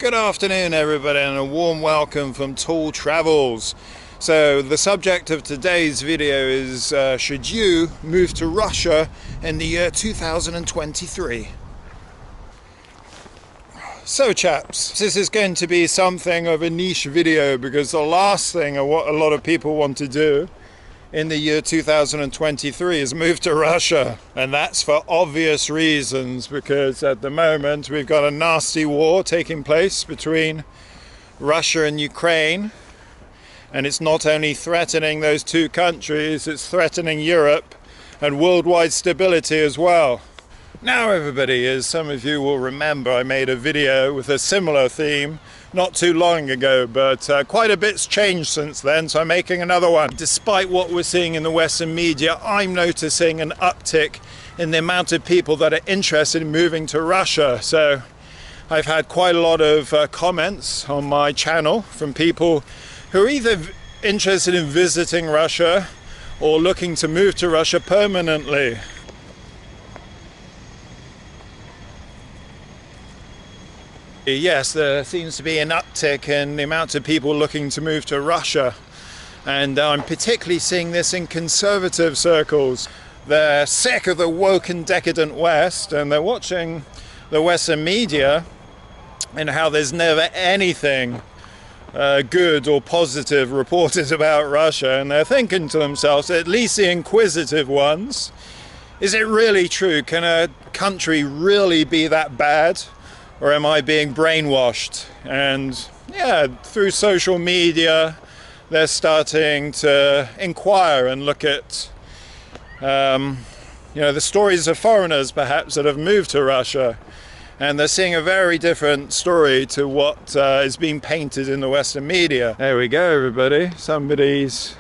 Good afternoon everybody, and a warm welcome from Untitled Travels. So the subject of today's video is should you move to Russia in the year 2023? So chaps, this is going to be something of a niche video because the last thing of what a lot of people want to do in the year 2023 is move to Russia, and that's for obvious reasons, because at the moment we've got a nasty war taking place between Russia and Ukraine, and it's not only threatening those two countries, it's threatening Europe and worldwide stability as well. Now everybody, as some of you will remember, I made a video with a similar theme not too long ago, but quite a bit's changed since then, so I'm making another one. Despite what we're seeing in the Western media, I'm noticing an uptick in the amount of people that are interested in moving to Russia. So I've had quite a lot of comments on my channel from people who are either interested in visiting Russia or looking to move to Russia permanently. Yes, there seems to be an uptick in the amount of people looking to move to Russia, and I'm particularly seeing this in conservative circles. They're sick of the woke and decadent West, and they're watching the Western media and how there's never anything good or positive reported about Russia, and they're thinking to themselves, at least the inquisitive ones, is it really true? Can a country really be that bad? Or am I being brainwashed? And yeah, through social media, they're starting to inquire and look at, the stories of foreigners perhaps that have moved to Russia. And they're seeing a very different story to what is being painted in the Western media. There we go, everybody. Somebody's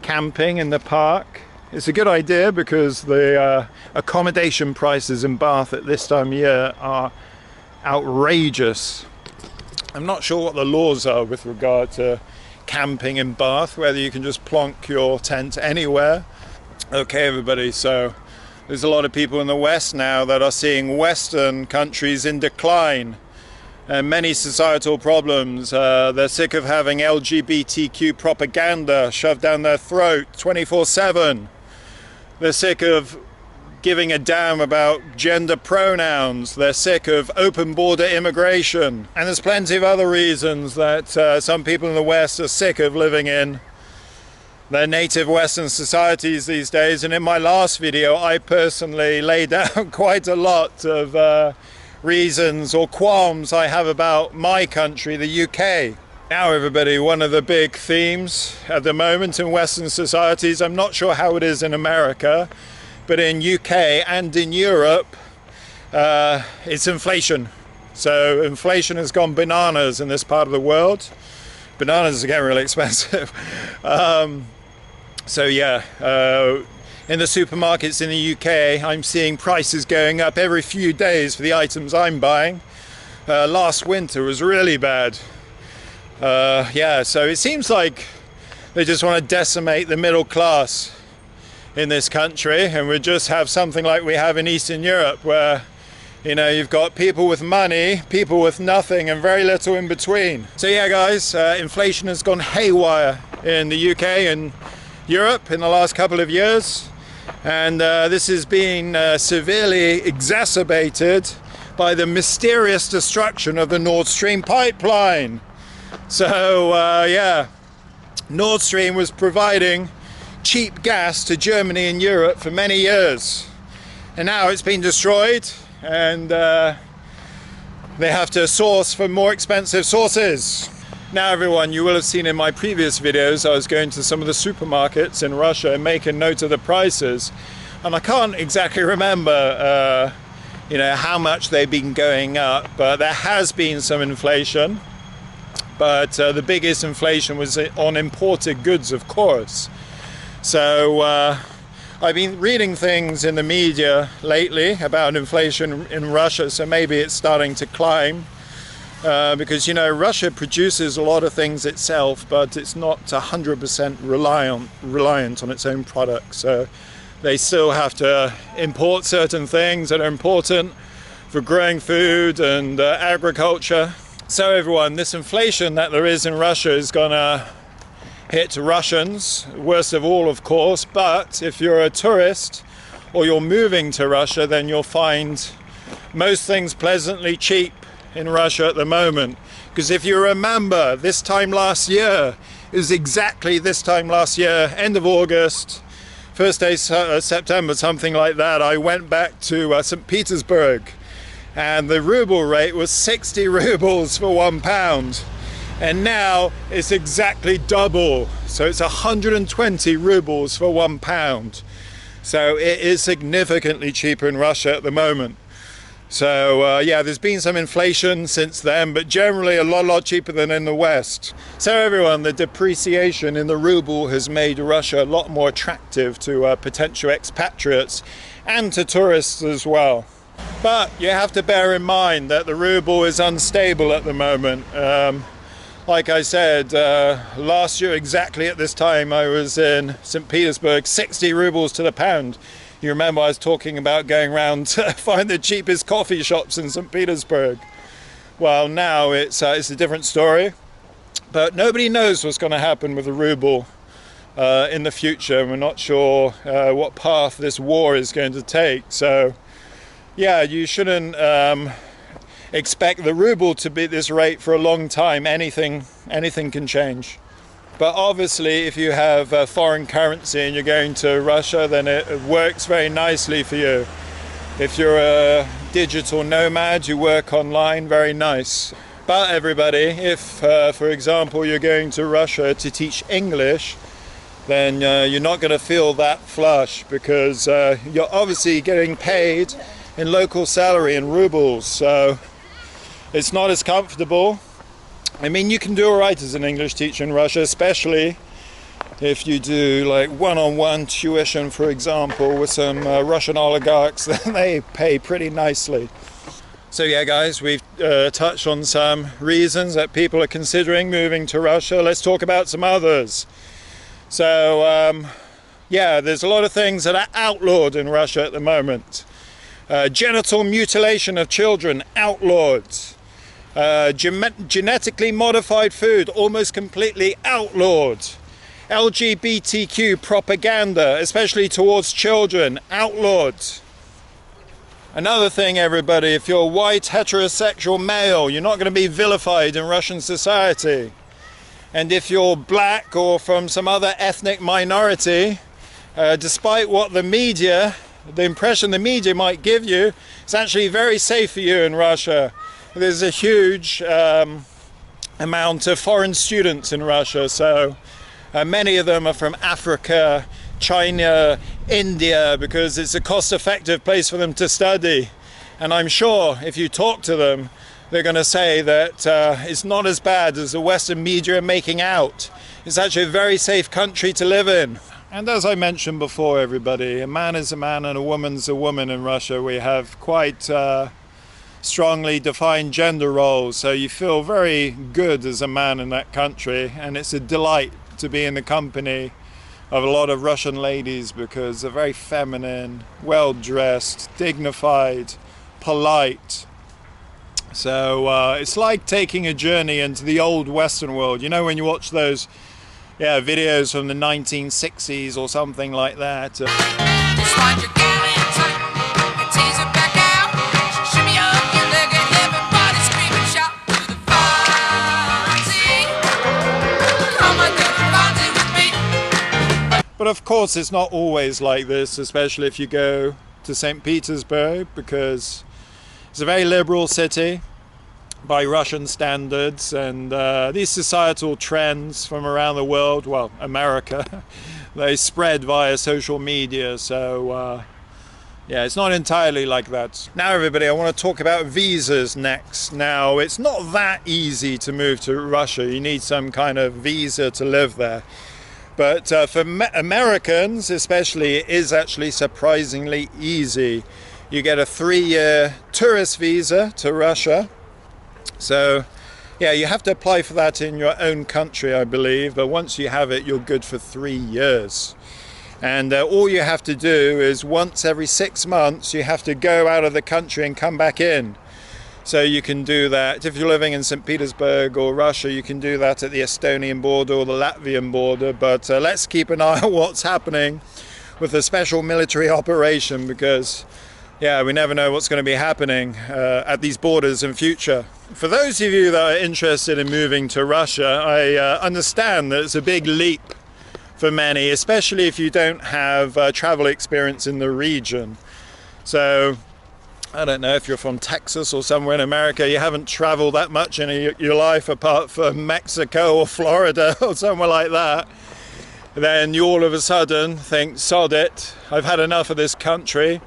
camping in the park. It's a good idea because the accommodation prices in Bath at this time of year are outrageous. I'm not sure what the laws are with regard to camping in Bath, whether you can just plonk your tent anywhere. Okay everybody, so there's a lot of people in the West now that are seeing Western countries in decline and many societal problems. They're sick of having LGBTQ propaganda shoved down their throat 24/7. They're sick of giving a damn about gender pronouns. They're sick of open border immigration. And there's plenty of other reasons that some people in the West are sick of living in their native Western societies these days. And in my last video, I personally laid out quite a lot of reasons or qualms I have about my country, the UK. Now everybody, one of the big themes at the moment in Western societies, I'm not sure how it is in America, but in UK and in Europe, it's inflation. So inflation has gone bananas in this part of the world. Bananas are getting really expensive. So yeah, in the supermarkets in the UK, I'm seeing prices going up every few days for the items I'm buying. Last winter was really bad. Yeah, so it seems like they just want to decimate the middle class in this country, and we just have something like we have in Eastern Europe, where you've got people with money, people with nothing, and very little in between. So yeah guys, inflation has gone haywire in the UK and Europe in the last couple of years, and this is being severely exacerbated by the mysterious destruction of the Nord Stream pipeline. So yeah, Nord Stream was providing cheap gas to Germany and Europe for many years, and now it's been destroyed, and they have to source from more expensive sources. Now everyone, you will have seen in my previous videos I was going to some of the supermarkets in Russia and making note of the prices, and I can't exactly remember how much they've been going up, but there has been some inflation, but the biggest inflation was on imported goods, of course. So I've been reading things in the media lately about inflation in Russia, so maybe it's starting to climb, because Russia produces a lot of things itself, but it's not 100% reliant on its own products. So they still have to import certain things that are important for growing food and agriculture. So everyone, this inflation that there is in Russia is gonna hit Russians, worst of all of course, but if you're a tourist or you're moving to Russia, then you'll find most things pleasantly cheap in Russia at the moment. Because if you remember, this time last year is exactly this time last year, end of August, first day September, something like that, I went back to St. Petersburg, and the ruble rate was 60 rubles for £1, and now it's exactly double, so it's 120 rubles for £1. So it is significantly cheaper in Russia at the moment. So yeah, there's been some inflation since then, but generally a lot cheaper than in the West. So everyone, the depreciation in the ruble has made Russia a lot more attractive to potential expatriates and to tourists as well. But you have to bear in mind that the ruble is unstable at the moment. Like I said, last year exactly at this time I was in St. Petersburg, 60 rubles to the pound. You remember I was talking about going around to find the cheapest coffee shops in St. Petersburg. Well, now it's a different story. But nobody knows what's going to happen with the ruble in the future. We're not sure what path this war is going to take. So, yeah, you shouldn't expect the ruble to be at this rate for a long time. Anything can change. But obviously, if you have foreign currency and you're going to Russia, then it works very nicely for you. If you're a digital nomad, you work online, very nice. But everybody, if, for example, you're going to Russia to teach English, then you're not going to feel that flush, because you're obviously getting paid in local salary in rubles, so it's not as comfortable. I mean, you can do all right as an English teacher in Russia, especially if you do like one-on-one tuition, for example, with some Russian oligarchs, then they pay pretty nicely. So yeah, guys, we've touched on some reasons that people are considering moving to Russia. Let's talk about some others. So yeah, there's a lot of things that are outlawed in Russia at the moment. Genital mutilation of children, outlawed. Genetically modified food, almost completely outlawed. LGBTQ propaganda, especially towards children, outlawed. Another thing, everybody, if you're a white heterosexual male, you're not going to be vilified in Russian society. And if you're black or from some other ethnic minority, despite what the impression the media might give you, it's actually very safe for you in Russia. There's a huge amount of foreign students in Russia, so many of them are from Africa, China, India, because it's a cost-effective place for them to study. And I'm sure if you talk to them, they're going to say that it's not as bad as the Western media are making out. It's actually a very safe country to live in. And as I mentioned before, everybody, a man is a man and a woman's a woman in Russia. We have quite strongly defined gender roles, so you feel very good as a man in that country, and it's a delight to be in the company of a lot of Russian ladies, because they're very feminine, well dressed, dignified, polite. So it's like taking a journey into the old Western world. You know, when you watch those videos from the 1960s or something like that. But of course it's not always like this, especially if you go to St. Petersburg, because it's a very liberal city by Russian standards, and these societal trends from around the world, well, America, they spread via social media, so yeah, it's not entirely like that. Now everybody, I want to talk about visas next. Now, it's not that easy to move to Russia. You need some kind of visa to live there. But for Americans especially, it is actually surprisingly easy. You get a 3-year tourist visa to Russia. So yeah, you have to apply for that in your own country, I believe, but once you have it, you're good for 3 years. And all you have to do is once every 6 months, you have to go out of the country and come back in. So you can do that if you're living in St. Petersburg or Russia. You can do that at the Estonian border or the Latvian border. But let's keep an eye on what's happening with the special military operation, because yeah, we never know what's going to be happening at these borders in future. For those of you that are interested in moving to Russia, I understand that it's a big leap for many, especially if you don't have travel experience in the region. So I don't know if you're from Texas or somewhere in America, you haven't traveled that much in your life apart from Mexico or Florida or somewhere like that, then you all of a sudden think, sod it, I've had enough of this country,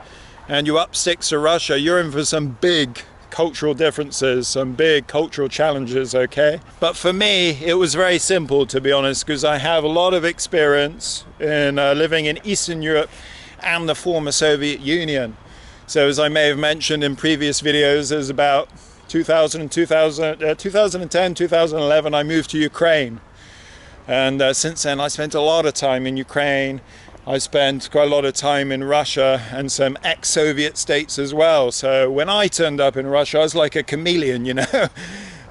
and you up sticks to Russia. You're in for some big cultural differences, some big cultural challenges, okay? But for me, it was very simple, to be honest, because I have a lot of experience in living in Eastern Europe and the former Soviet Union. So as I may have mentioned in previous videos, there's about 2010, 2011, I moved to Ukraine. And since then, I spent a lot of time in Ukraine. I spent quite a lot of time in Russia and some ex-Soviet states as well. So when I turned up in Russia, I was like a chameleon, you know.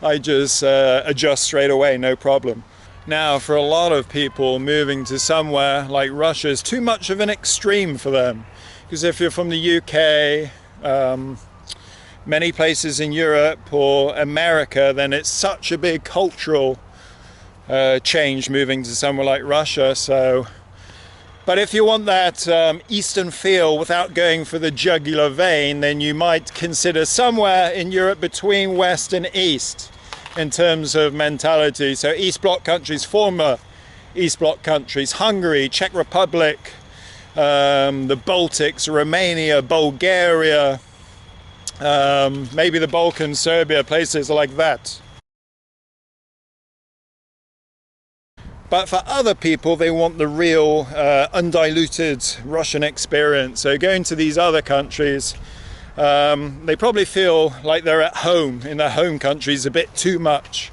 I just adjust straight away, no problem. Now, for a lot of people, moving to somewhere like Russia is too much of an extreme for them. Because if you're from the UK, many places in Europe or America, then it's such a big cultural change moving to somewhere like Russia. So, but if you want that Eastern feel without going for the jugular vein, then you might consider somewhere in Europe between West and East in terms of mentality. So East Bloc countries, former East Bloc countries, Hungary, Czech Republic, the Baltics, Romania, Bulgaria, maybe the Balkans, Serbia, places like that. But for other people, they want the real undiluted Russian experience. So going to these other countries, they probably feel like they're at home in their home countries a bit too much.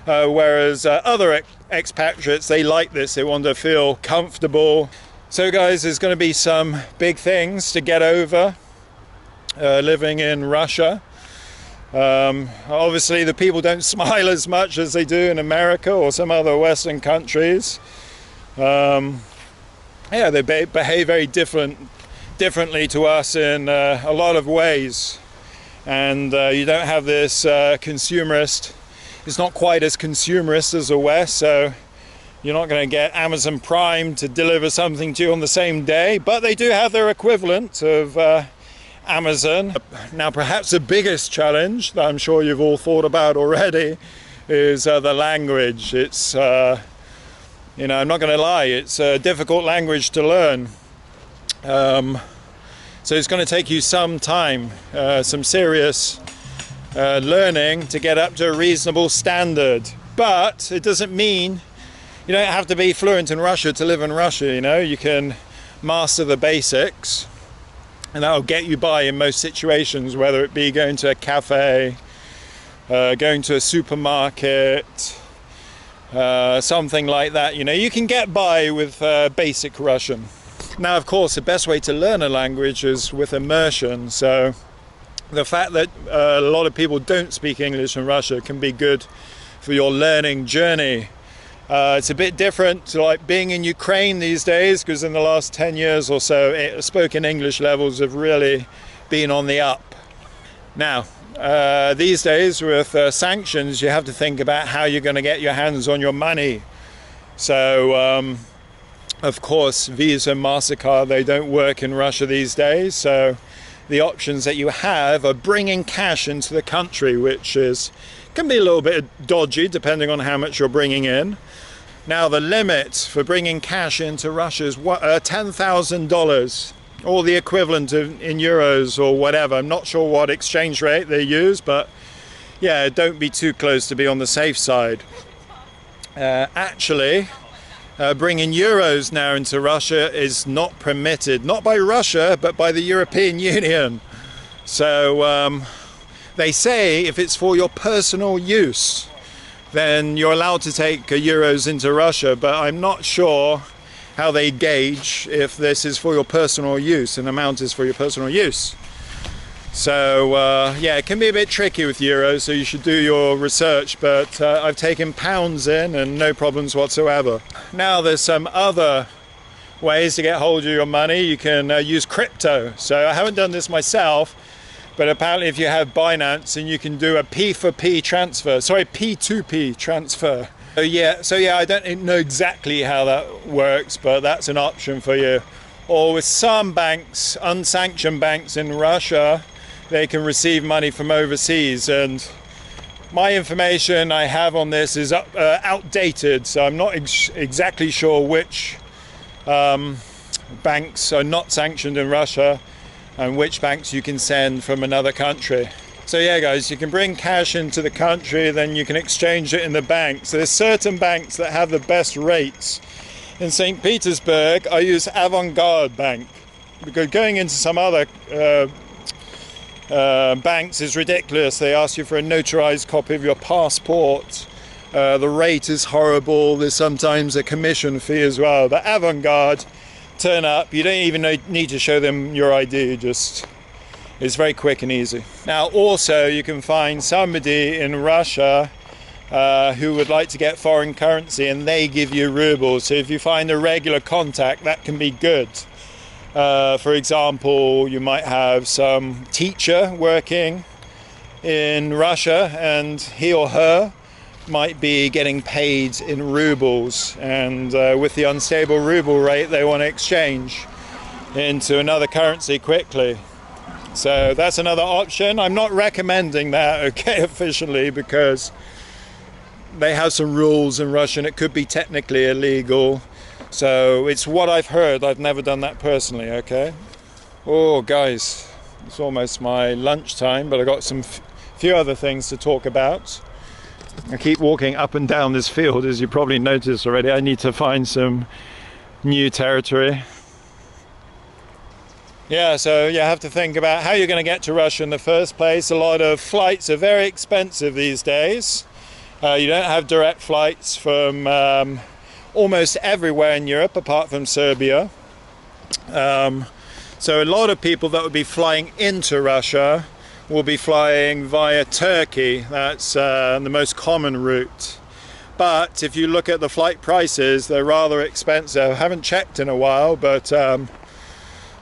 Whereas other expatriates, they like this, they want to feel comfortable. So guys, there's going to be some big things to get over living in Russia. Obviously the people don't smile as much as they do in America or some other Western countries. Yeah, they behave very differently to us in a lot of ways, and you don't have this consumerist. It's not quite as consumerist as the West, so you're not going to get Amazon Prime to deliver something to you on the same day, but they do have their equivalent of Amazon. Now perhaps the biggest challenge that I'm sure you've all thought about already is the language. It's you know, I'm not going to lie, it's a difficult language to learn. So it's going to take you some time, some serious learning to get up to a reasonable standard. But it doesn't mean you don't have to be fluent in Russia to live in Russia, you know. You can master the basics, and that'll get you by in most situations, whether it be going to a cafe, going to a supermarket, something like that. You know, you can get by with basic Russian. Now, of course, the best way to learn a language is with immersion. So the fact that a lot of people don't speak English in Russia can be good for your learning journey. It's a bit different to like being in Ukraine these days, because in the last 10 years or so, spoken English levels have really been on the up. Now, these days with sanctions, you have to think about how you're going to get your hands on your money. So, of course, Visa and MasterCard, they don't work in Russia these days. So the options that you have are bringing cash into the country, which can be a little bit dodgy depending on how much you're bringing in. Now the limit for bringing cash into Russia is $10,000, or the equivalent of in euros or whatever. I'm not sure what exchange rate they use, but yeah, don't be too close to be on the safe side. Actually, bringing euros now into Russia is not permitted, not by Russia, but by the European Union. So they say if it's for your personal use, then you're allowed to take euros into Russia, but I'm not sure how they gauge if this is for your personal use, an amount is for your personal use. So yeah, it can be a bit tricky with euros, so you should do your research, but I've taken pounds in and no problems whatsoever. Now there's some other ways to get hold of your money. You can use crypto. So I haven't done this myself, but apparently if you have Binance, and you can do a P4P transfer, sorry, P2P transfer. So yeah, I don't know exactly how that works, but that's an option for you. Or with some banks, unsanctioned banks in Russia, they can receive money from overseas, and my information I have on this is outdated, so I'm not exactly sure which banks are not sanctioned in Russia and which banks you can send from another country. So yeah guys, you can bring cash into the country, then you can exchange it in the bank. So there's certain banks that have the best rates. In St. Petersburg I use Avant-Garde Bank, because going into some other banks is ridiculous. They ask you for a notarized copy of your passport. The rate is horrible. There's sometimes a commission fee as well. But Avant-Garde, turn up, you don't even need to show them your ID, just it's very quick and easy. Now also you can find somebody in Russia who would like to get foreign currency, and they give you rubles. So if you find a regular contact, that can be good. For example, you might have some teacher working in Russia, and he or her might be getting paid in rubles, and with the unstable ruble rate they want to exchange into another currency quickly. So that's another option. I'm not recommending that, okay, officially, because they have some rules in Russia and it could be technically illegal. So it's what I've heard. I've never done that personally, okay? Oh guys, it's almost my lunchtime, but I've got some few other things to talk about. I keep walking up and down this field, as you probably noticed already. I need to find some new territory. Yeah, so you have to think about how you're going to get to Russia in the first place. A lot of flights are very expensive these days. You don't have direct flights from almost everywhere in Europe apart from Serbia. So a lot of people that would be flying into Russia will be flying via Turkey. That's the most common route. But if you look at the flight prices, they're rather expensive. I haven't checked in a while, but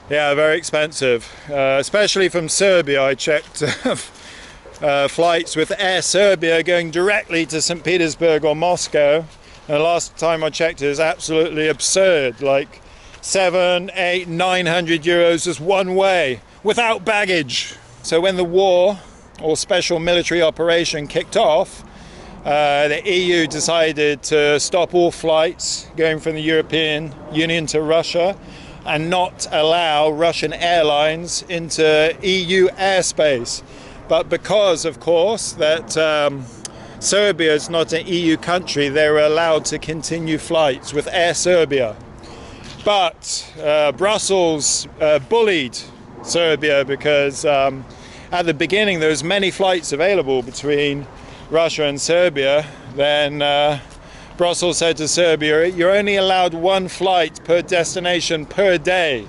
yeah, very expensive. Especially from Serbia. I checked flights with Air Serbia going directly to St. Petersburg or Moscow. And the last time I checked it was absolutely absurd, like 700, 800, 900 euros just one way, without baggage. So when the war or special military operation kicked off, the EU decided to stop all flights going from the European Union to Russia and not allow Russian airlines into EU airspace. But because, of course, that Serbia is not an EU country, they were allowed to continue flights with Air Serbia. But Brussels bullied Serbia because at the beginning there was many flights available between Russia and Serbia. Then Brussels said to Serbia, you're only allowed one flight per destination per day.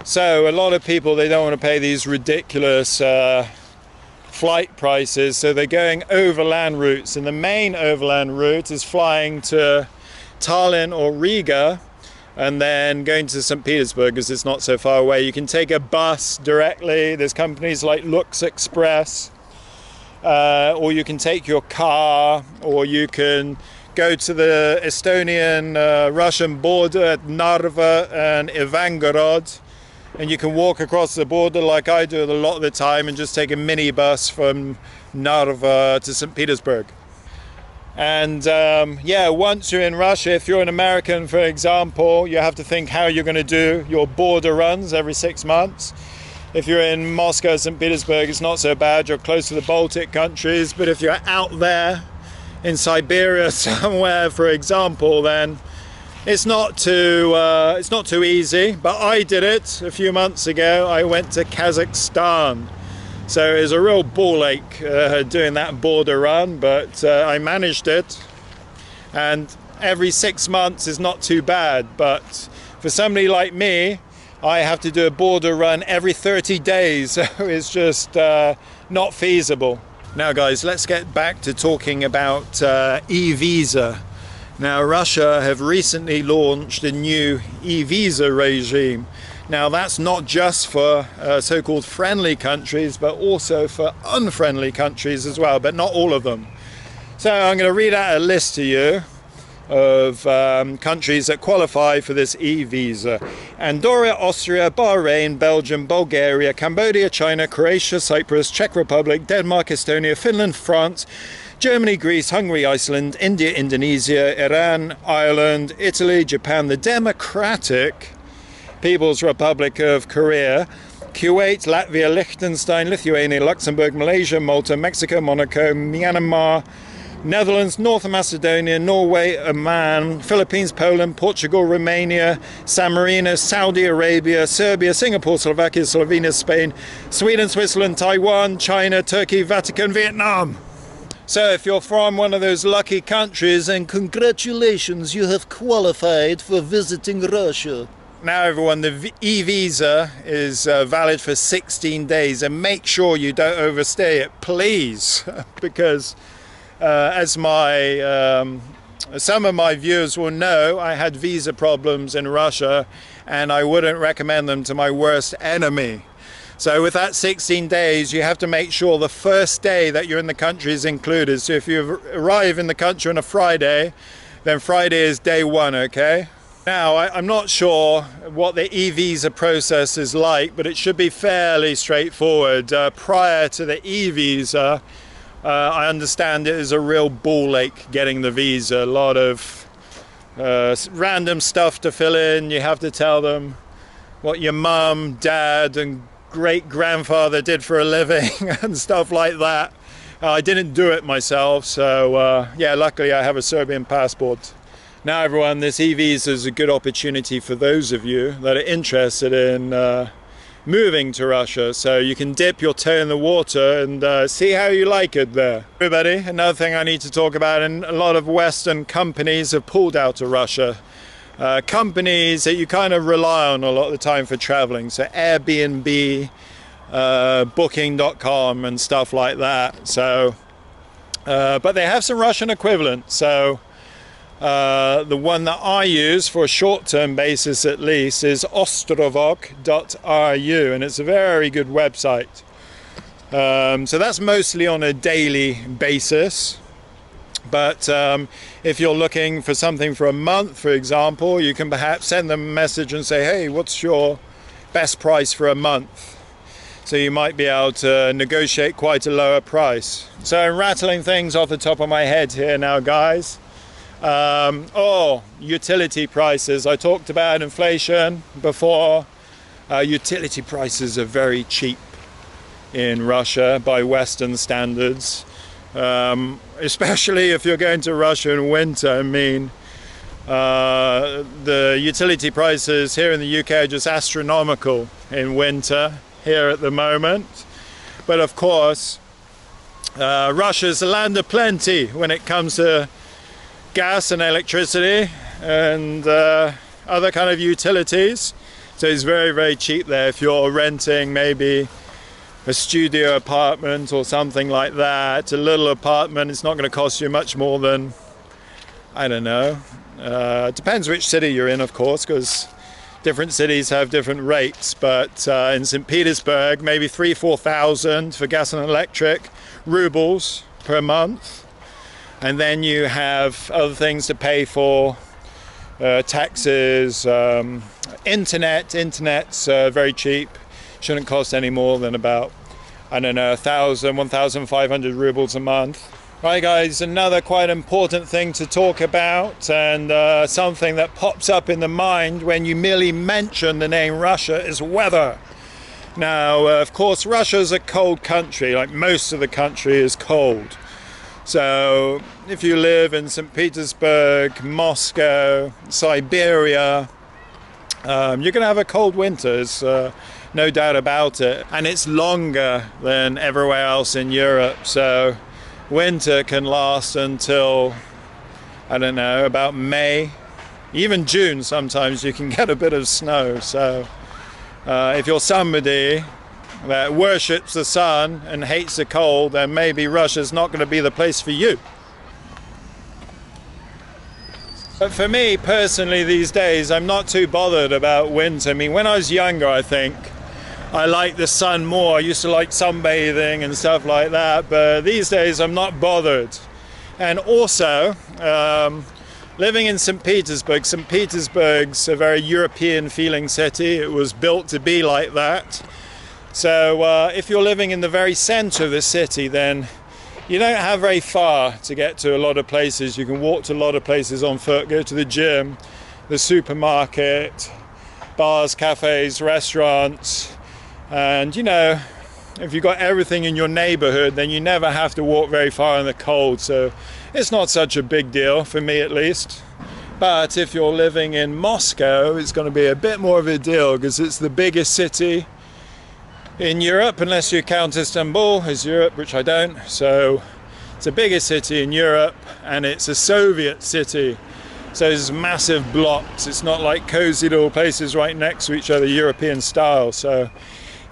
So a lot of people, they don't want to pay these ridiculous flight prices, so they're going overland routes, and the main overland route is flying to Tallinn or Riga and then going to St. Petersburg because it's not so far away. You can take a bus directly. There's companies like Lux Express, or you can take your car, or you can go to the Estonian-Russian border at Narva and Ivangorod, and you can walk across the border like I do a lot of the time and just take a minibus from Narva to St. Petersburg. And yeah, once you're in Russia, if you're an American, for example, you have to think how you're going to do your border runs every 6 months. If you're in Moscow, St. Petersburg, it's not so bad. You're close to the Baltic countries. But if you're out there in Siberia somewhere, for example, then it's not too easy. But I did it a few months ago. I went to Kazakhstan. So it was a real ball ache doing that border run, but I managed it. And every 6 months is not too bad. But for somebody like me, I have to do a border run every 30 days, so it's just not feasible. Now guys, let's get back to talking about e-visa. Now Russia have recently launched a new e-visa regime. Now that's not just for so-called friendly countries, but also for unfriendly countries as well, but not all of them. So I'm going to read out a list to you of countries that qualify for this e-visa. Andorra, Austria, Bahrain, Belgium, Bulgaria, Cambodia, China, Croatia, Cyprus, Czech Republic, Denmark, Estonia, Finland, France, Germany, Greece, Hungary, Iceland, India, Indonesia, Iran, Ireland, Italy, Japan, the Democratic People's Republic of Korea, Kuwait, Latvia, Liechtenstein, Lithuania, Luxembourg, Malaysia, Malta, Mexico, Monaco, Myanmar, Netherlands, North Macedonia, Norway, Oman, Philippines, Poland, Portugal, Romania, San Marino, Saudi Arabia, Serbia, Singapore, Slovakia, Slovenia, Spain, Sweden, Switzerland, Taiwan, China, Turkey, Vatican, Vietnam. So if you're from one of those lucky countries, then congratulations, you have qualified for visiting Russia. Now everyone, the e-visa is valid for 16 days, and make sure you don't overstay it, please, because as some of my viewers will know, I had visa problems in Russia, and I wouldn't recommend them to my worst enemy. So with that 16 days, you have to make sure the first day that you're in the country is included. So if you arrive in the country on a Friday, then Friday is day one, okay? Now, I'm not sure what the e-visa process is like, but it should be fairly straightforward. Prior to the e-visa, I understand it is a real ball ache getting the visa. A lot of random stuff to fill in. You have to tell them what your mum, dad and great-grandfather did for a living and stuff like that. I didn't do it myself, so yeah, luckily I have a Serbian passport. Now everyone, this e-visa is a good opportunity for those of you that are interested in moving to Russia, so you can dip your toe in the water and see how you like it there. Everybody, another thing I need to talk about, and a lot of Western companies have pulled out of Russia. Companies that you kind of rely on a lot of the time for traveling, so Airbnb, Booking.com and stuff like that. So, but they have some Russian equivalents. So the one that I use for a short-term basis at least is ostrovok.ru, and it's a very good website. So that's mostly on a daily basis. But if you're looking for something for a month, for example, you can perhaps send them a message and say, hey, what's your best price for a month? So you might be able to negotiate quite a lower price. So I'm rattling things off the top of my head here now, guys. Utility prices. I talked about inflation before. Utility prices are very cheap in Russia by Western standards. Especially if you're going to Russia in winter. I mean, the utility prices here in the UK are just astronomical in winter here at the moment. But of course, Russia's a land of plenty when it comes to gas and electricity and other kind of utilities. So it's very, very cheap there if you're renting maybe a studio apartment or something like that. A little apartment, it's not going to cost you much more than, I don't know, it depends which city you're in, of course, because different cities have different rates, but in St. Petersburg maybe 3,000–4,000 for gas and electric rubles per month, and then you have other things to pay for, taxes, internet's very cheap. Shouldn't cost any more than about, I don't know, 1,500 rubles a month. Right guys, another quite important thing to talk about, and something that pops up in the mind when you merely mention the name Russia, is weather. Now, of course, Russia's a cold country, like most of the country is cold. So if you live in St. Petersburg, Moscow, Siberia, you're going to have a cold winter. No doubt about it, and it's longer than everywhere else in Europe, so winter can last until, I don't know, about May, even June. Sometimes you can get a bit of snow, so If you're somebody that worships the sun and hates the cold, then maybe Russia's not going to be the place for you. But for me personally these days, I'm not too bothered about winter. I mean, when I was younger, I think I liked the sun more. I used to like sunbathing and stuff like that, but these days I'm not bothered. And also, living in St. Petersburg's a very European feeling city. It was built to be like that. So if you're living in the very center of the city, then you don't have very far to get to a lot of places. You can walk to a lot of places on foot, go to the gym, the supermarket, bars, cafes, restaurants. And you know, if you've got everything in your neighborhood, then you never have to walk very far in the cold. So it's not such a big deal, for me at least. But if you're living in Moscow, it's going to be a bit more of a deal because it's the biggest city in Europe, unless you count Istanbul as Europe, which I don't. So it's the biggest city in Europe, and it's a Soviet city. So there's massive blocks. It's not like cozy little places right next to each other, European style. So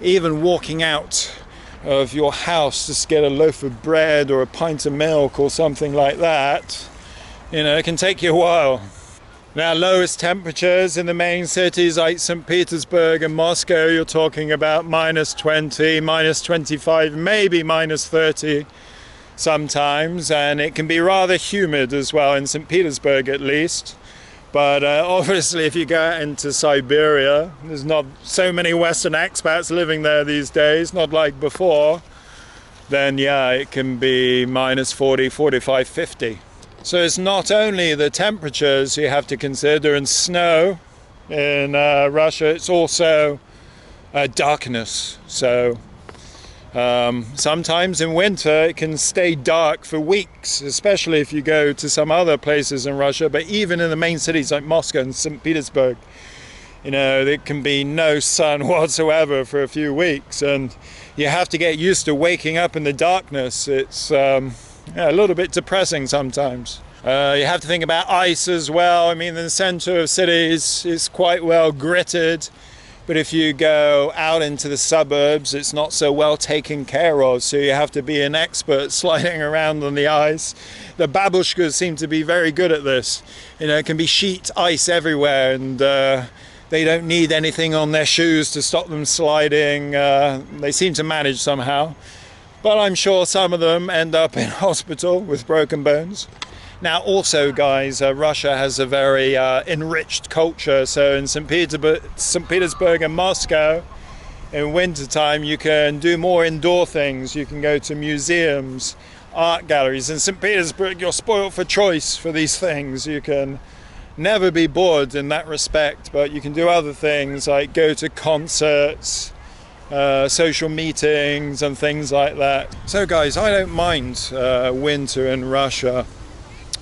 even walking out of your house just to get a loaf of bread or a pint of milk or something like that, you know, it can take you a while. Now, lowest temperatures in the main cities like St. Petersburg and Moscow, you're talking about -20, -25, maybe -30 sometimes, and it can be rather humid as well in St. Petersburg at least. But obviously if you go out into Siberia, there's not so many Western expats living there these days, not like before, then yeah, it can be -40, 45, 50. So it's not only the temperatures you have to consider and snow in Russia, it's also darkness. So sometimes in winter it can stay dark for weeks, especially if you go to some other places in Russia. But even in the main cities like Moscow and St. Petersburg, you know, there can be no sun whatsoever for a few weeks, and you have to get used to waking up in the darkness. It's yeah, a little bit depressing sometimes. You have to think about ice as well. I mean, the center of cities is quite well gritted, but if you go out into the suburbs, it's not so well taken care of, so you have to be an expert sliding around on the ice. The babushkas seem to be very good at this. You know, it can be sheet ice everywhere, and they don't need anything on their shoes to stop them sliding. They seem to manage somehow. But I'm sure some of them end up in hospital with broken bones. Now also, guys, Russia has a very enriched culture. So in St. Petersburg and Moscow, in wintertime, you can do more indoor things. You can go to museums, art galleries. In St. Petersburg, you're spoiled for choice for these things. You can never be bored in that respect, but you can do other things like go to concerts, social meetings and things like that. So guys, I don't mind winter in Russia.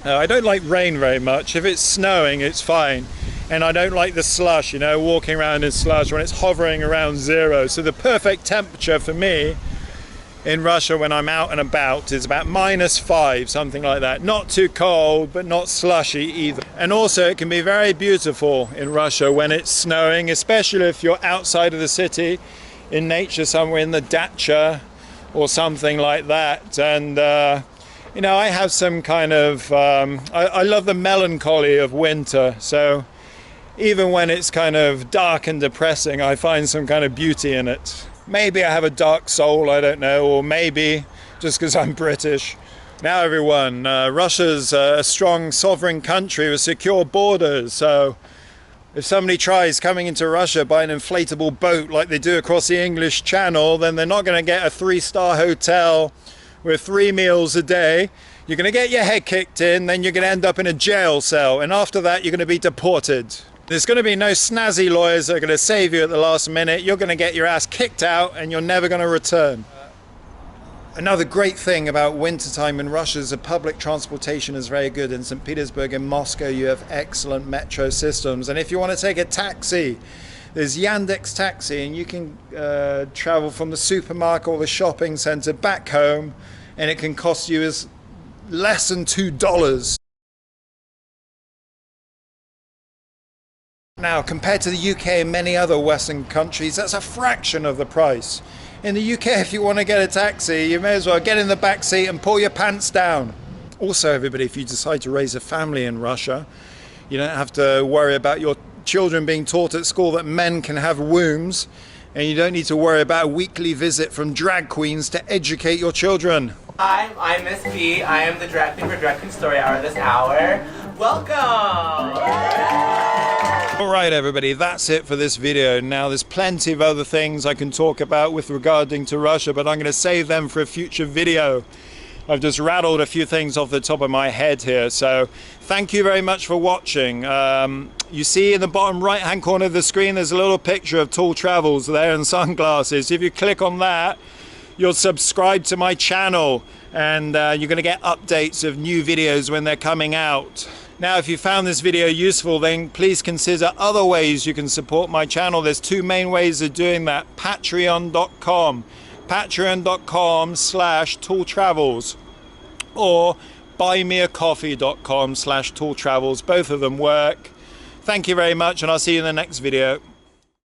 I don't like rain very much. If it's snowing, it's fine. And I don't like the slush, you know, walking around in slush when it's hovering around 0. So the perfect temperature for me in Russia when I'm out and about is about -5, something like that. Not too cold, but not slushy either. And also it can be very beautiful in Russia when it's snowing, especially if you're outside of the city, in nature somewhere in the dacha or something like that. And you know, I have some kind of I love the melancholy of winter, so even when it's kind of dark and depressing, I find some kind of beauty in it. Maybe I have a dark soul, I don't know, or maybe just because I'm British. Now everyone, Russia's a strong sovereign country with secure borders, so if somebody tries coming into Russia by an inflatable boat like they do across the English Channel, then they're not going to get a 3-star hotel with 3 meals a day. You're going to get your head kicked in, then you're going to end up in a jail cell, and after that you're going to be deported. There's going to be no snazzy lawyers that are going to save you at the last minute. You're going to get your ass kicked out and you're never going to return. Another great thing about wintertime in Russia is the public transportation is very good. In St. Petersburg and Moscow you have excellent metro systems, and if you want to take a taxi, there's Yandex Taxi, and you can travel from the supermarket or the shopping center back home, and it can cost you less than $2. Now, compared to the UK and many other Western countries, that's a fraction of the price. In the UK, if you want to get a taxi, you may as well get in the back seat and pull your pants down. Also, everybody, if you decide to raise a family in Russia, you don't have to worry about your children being taught at school that men can have wombs, and you don't need to worry about a weekly visit from drag queens to educate your children. Hi, I'm Miss B. I am the drag queen for Drag Queen Story Hour this hour. Welcome! Alright everybody, that's it for this video. Now there's plenty of other things I can talk about with regarding to Russia, but I'm going to save them for a future video. I've just rattled a few things off the top of my head here, so thank you very much for watching. You see in the bottom right hand corner of the screen there's a little picture of Tall Travels there and sunglasses. If you click on that, you'll subscribe to my channel, and you're going to get updates of new videos when they're coming out. Now, if you found this video useful, then please consider other ways you can support my channel. There's two main ways of doing that. patreon.com/talltravels or buymeacoffee.com/talltravels. Both of them work. Thank you very much, and I'll see you in the next video.